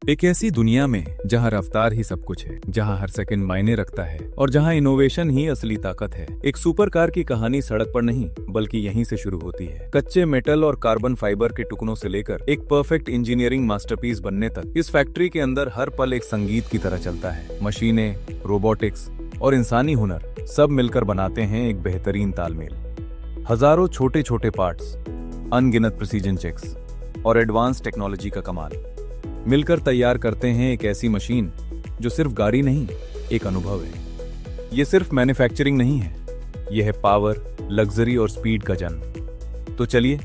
एक ऐसी दुनिया में जहां रफ्तार ही सब कुछ है, जहां हर सेकंड मायने रखता है और जहां इनोवेशन ही असली ताकत है। एक सुपर कार की कहानी सड़क पर नहीं बल्कि यहीं से शुरू होती है। कच्चे मेटल और कार्बन फाइबर के टुकड़ों से लेकर एक परफेक्ट इंजीनियरिंग मास्टरपीस बनने तक, इस फैक्ट्री के अंदर हर पल एक संगीत की तरह चलता है। मशीनें, रोबोटिक्स और इंसानी हुनर सब मिलकर बनाते हैं एक बेहतरीन तालमेल। हजारों छोटे छोटे पार्ट्स, अनगिनत प्रिसीजन चेक्स और एडवांस टेक्नोलॉजी का कमाल मिलकर तैयार करते हैं एक ऐसी मशीन जो सिर्फ गाड़ी नहीं, एक अनुभव है। ये सिर्फ मैन्युफैक्चरिंग नहीं है, यह है पावर, लग्जरी और स्पीड का जन्म। तो चलिए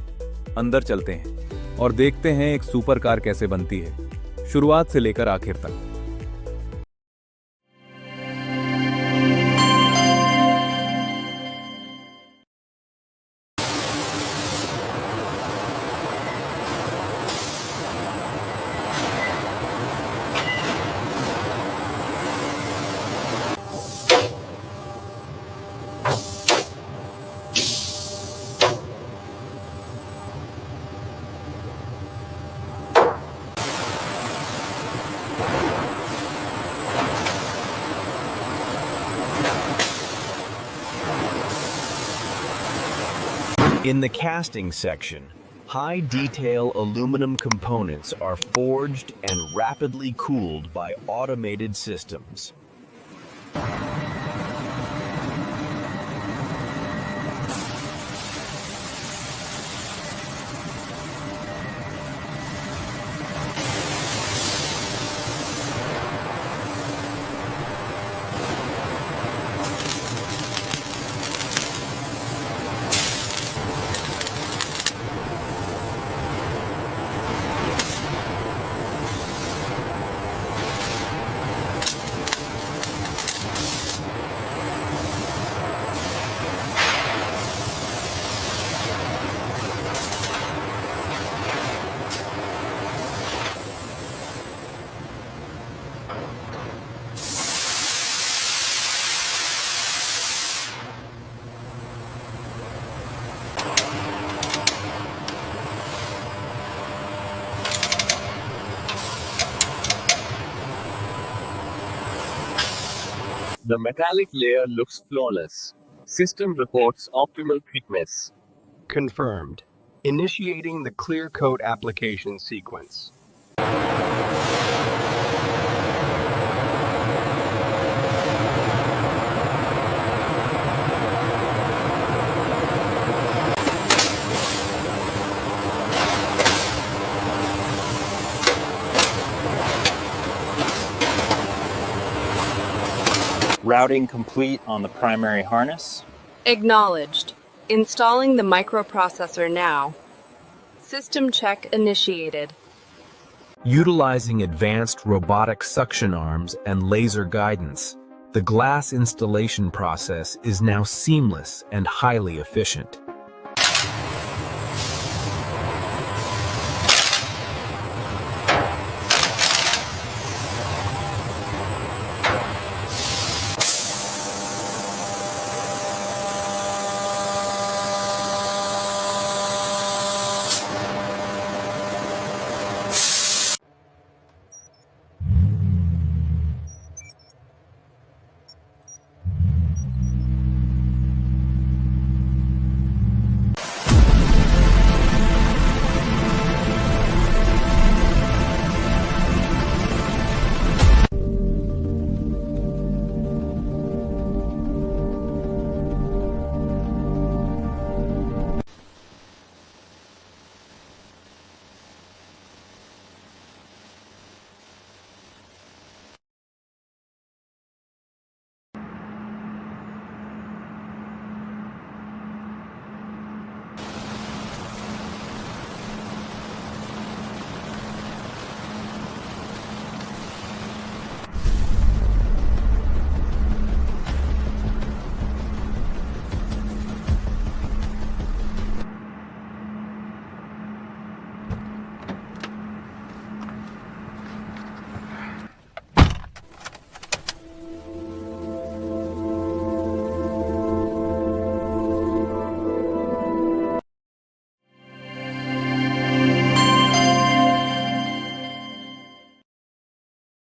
अंदर चलते हैं और देखते हैं एक सुपर कार कैसे बनती है, शुरुआत से लेकर आखिर तक। In the casting section, high-detail aluminum components are forged and rapidly cooled by automated systems. The metallic layer looks flawless. System reports optimal thickness. Confirmed. Initiating the clear coat application sequence. Routing complete on the primary harness. Acknowledged. Installing the microprocessor now. System check initiated. Utilizing advanced robotic suction arms and laser guidance, the glass installation process is now seamless and highly efficient.